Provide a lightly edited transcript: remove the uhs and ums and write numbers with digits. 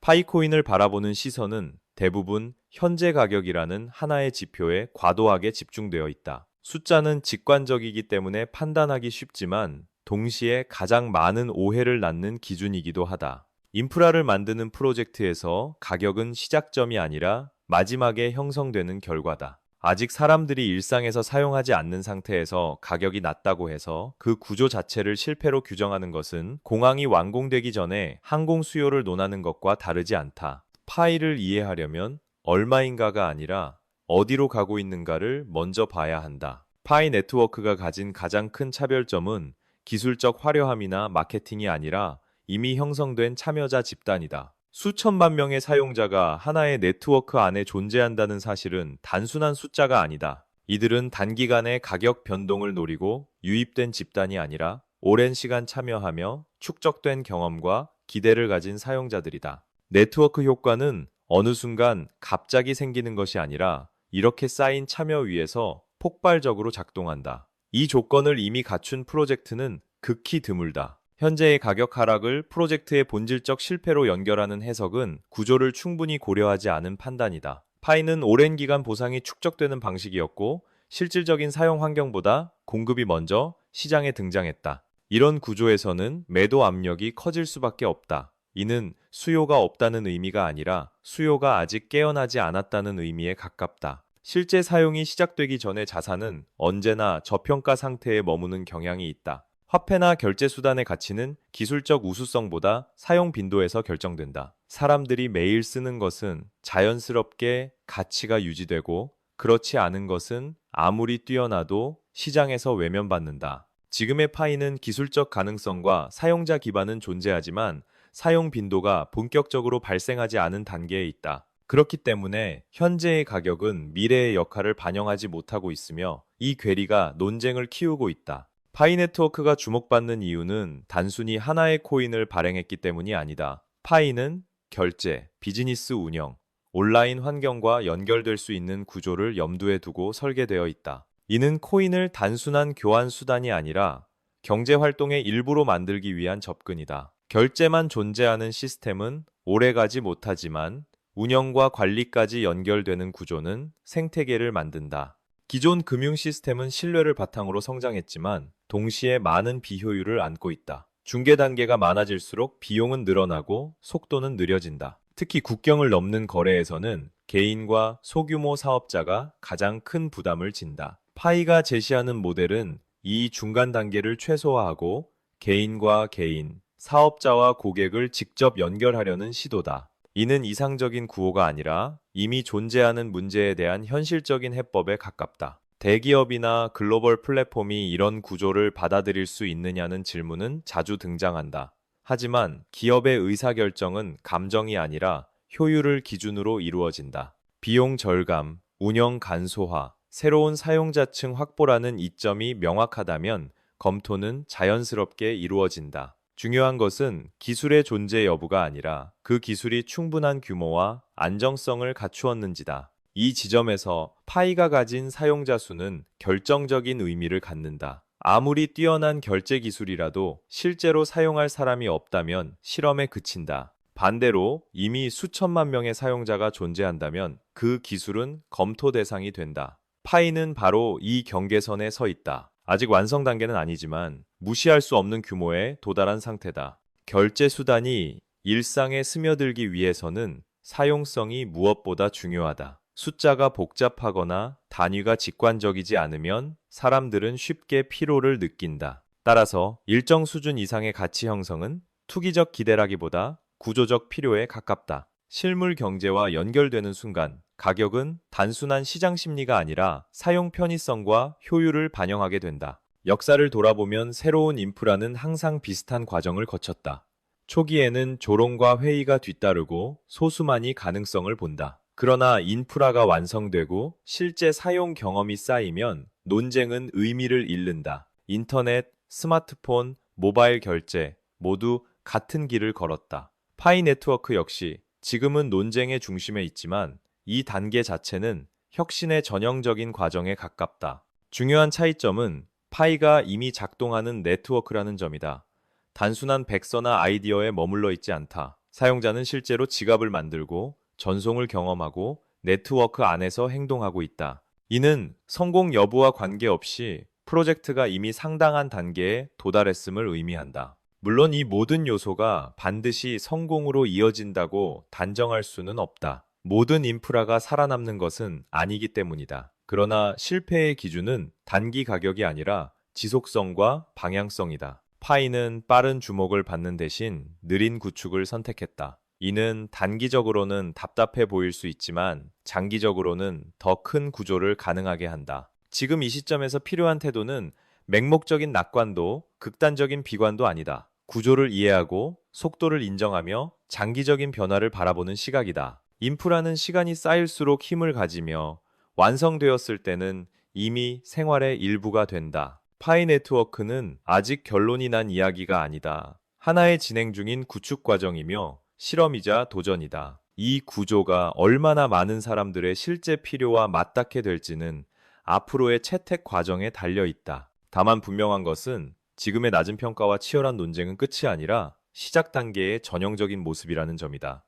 파이코인을 바라보는 시선은 대부분 현재 가격이라는 하나의 지표에 과도하게 집중되어 있다. 숫자는 직관적이기 때문에 판단하기 쉽지만 동시에 가장 많은 오해를 낳는 기준이기도 하다. 인프라를 만드는 프로젝트에서 가격은 시작점이 아니라 마지막에 형성되는 결과다. 아직 사람들이 일상에서 사용하지 않는 상태에서 가격이 낮다고 해서 그 구조 자체를 실패로 규정하는 것은 공항이 완공되기 전에 항공 수요를 논하는 것과 다르지 않다. 파이를 이해하려면 얼마인가가 아니라 어디로 가고 있는가를 먼저 봐야 한다. 파이 네트워크가 가진 가장 큰 차별점은 기술적 화려함이나 마케팅이 아니라 이미 형성된 참여자 집단이다. 수천만 명의 사용자가 하나의 네트워크 안에 존재한다는 사실은 단순한 숫자가 아니다. 이들은 단기간에 가격 변동을 노리고 유입된 집단이 아니라 오랜 시간 참여하며 축적된 경험과 기대를 가진 사용자들이다. 네트워크 효과는 어느 순간 갑자기 생기는 것이 아니라 이렇게 쌓인 참여 위에서 폭발적으로 작동한다. 이 조건을 이미 갖춘 프로젝트는 극히 드물다. 현재의 가격 하락을 프로젝트의 본질적 실패로 연결하는 해석은 구조를 충분히 고려하지 않은 판단이다. 파이는 오랜 기간 보상이 축적되는 방식이었고 실질적인 사용 환경보다 공급이 먼저 시장에 등장했다. 이런 구조에서는 매도 압력이 커질 수밖에 없다. 이는 수요가 없다는 의미가 아니라 수요가 아직 깨어나지 않았다는 의미에 가깝다. 실제 사용이 시작되기 전의 자산은 언제나 저평가 상태에 머무는 경향이 있다. 화폐나 결제 수단의 가치는 기술적 우수성보다 사용 빈도에서 결정된다. 사람들이 매일 쓰는 것은 자연스럽게 가치가 유지되고 그렇지 않은 것은 아무리 뛰어나도 시장에서 외면받는다. 지금의 파이는 기술적 가능성과 사용자 기반은 존재하지만 사용 빈도가 본격적으로 발생하지 않은 단계에 있다. 그렇기 때문에 현재의 가격은 미래의 역할을 반영하지 못하고 있으며 이 괴리가 논쟁을 키우고 있다. 파이 네트워크가 주목받는 이유는 단순히 하나의 코인을 발행했기 때문이 아니다. 파이는 결제, 비즈니스 운영, 온라인 환경과 연결될 수 있는 구조를 염두에 두고 설계되어 있다. 이는 코인을 단순한 교환 수단이 아니라 경제 활동의 일부로 만들기 위한 접근이다. 결제만 존재하는 시스템은 오래가지 못하지만 운영과 관리까지 연결되는 구조는 생태계를 만든다. 기존 금융 시스템은 신뢰를 바탕으로 성장했지만 동시에 많은 비효율을 안고 있다. 중개 단계가 많아질수록 비용은 늘어나고 속도는 느려진다. 특히 국경을 넘는 거래에서는 개인과 소규모 사업자가 가장 큰 부담을 진다. 파이가 제시하는 모델은 이 중간 단계를 최소화하고 개인과 개인, 사업자와 고객을 직접 연결하려는 시도다. 이는 이상적인 구호가 아니라 이미 존재하는 문제에 대한 현실적인 해법에 가깝다. 대기업이나 글로벌 플랫폼이 이런 구조를 받아들일 수 있느냐는 질문은 자주 등장한다. 하지만 기업의 의사결정은 감정이 아니라 효율을 기준으로 이루어진다. 비용 절감, 운영 간소화, 새로운 사용자층 확보라는 이점이 명확하다면 검토는 자연스럽게 이루어진다. 중요한 것은 기술의 존재 여부가 아니라 그 기술이 충분한 규모와 안정성을 갖추었는지다. 이 지점에서 파이가 가진 사용자 수는 결정적인 의미를 갖는다. 아무리 뛰어난 결제 기술이라도 실제로 사용할 사람이 없다면 실험에 그친다. 반대로 이미 수천만 명의 사용자가 존재한다면 그 기술은 검토 대상이 된다. 파이는 바로 이 경계선에 서 있다. 아직 완성 단계는 아니지만 무시할 수 없는 규모에 도달한 상태다. 결제 수단이 일상에 스며들기 위해서는 사용성이 무엇보다 중요하다. 숫자가 복잡하거나 단위가 직관적이지 않으면 사람들은 쉽게 피로를 느낀다. 따라서 일정 수준 이상의 가치 형성은 투기적 기대라기보다 구조적 필요에 가깝다. 실물 경제와 연결되는 순간 가격은 단순한 시장 심리가 아니라 사용 편의성과 효율을 반영하게 된다. 역사를 돌아보면 새로운 인프라는 항상 비슷한 과정을 거쳤다. 초기에는 조롱과 회의가 뒤따르고 소수만이 가능성을 본다. 그러나 인프라가 완성되고 실제 사용 경험이 쌓이면 논쟁은 의미를 잃는다. 인터넷, 스마트폰, 모바일 결제 모두 같은 길을 걸었다. 파이 네트워크 역시 지금은 논쟁의 중심에 있지만 이 단계 자체는 혁신의 전형적인 과정에 가깝다. 중요한 차이점은 파이가 이미 작동하는 네트워크라는 점이다. 단순한 백서나 아이디어에 머물러 있지 않다. 사용자는 실제로 지갑을 만들고 전송을 경험하고 네트워크 안에서 행동하고 있다. 이는 성공 여부와 관계없이 프로젝트가 이미 상당한 단계에 도달했음을 의미한다. 물론 이 모든 요소가 반드시 성공으로 이어진다고 단정할 수는 없다. 모든 인프라가 살아남는 것은 아니기 때문이다. 그러나 실패의 기준은 단기 가격이 아니라 지속성과 방향성이다. 파이는 빠른 주목을 받는 대신 느린 구축을 선택했다. 이는 단기적으로는 답답해 보일 수 있지만 장기적으로는 더 큰 구조를 가능하게 한다. 지금 이 시점에서 필요한 태도는 맹목적인 낙관도 극단적인 비관도 아니다. 구조를 이해하고 속도를 인정하며 장기적인 변화를 바라보는 시각이다. 인프라는 시간이 쌓일수록 힘을 가지며 완성되었을 때는 이미 생활의 일부가 된다. 파이 네트워크는 아직 결론이 난 이야기가 아니다. 하나의 진행 중인 구축 과정이며 실험이자 도전이다. 이 구조가 얼마나 많은 사람들의 실제 필요와 맞닿게 될지는 앞으로의 채택 과정에 달려 있다. 다만 분명한 것은 지금의 낮은 평가와 치열한 논쟁은 끝이 아니라 시작 단계의 전형적인 모습이라는 점이다.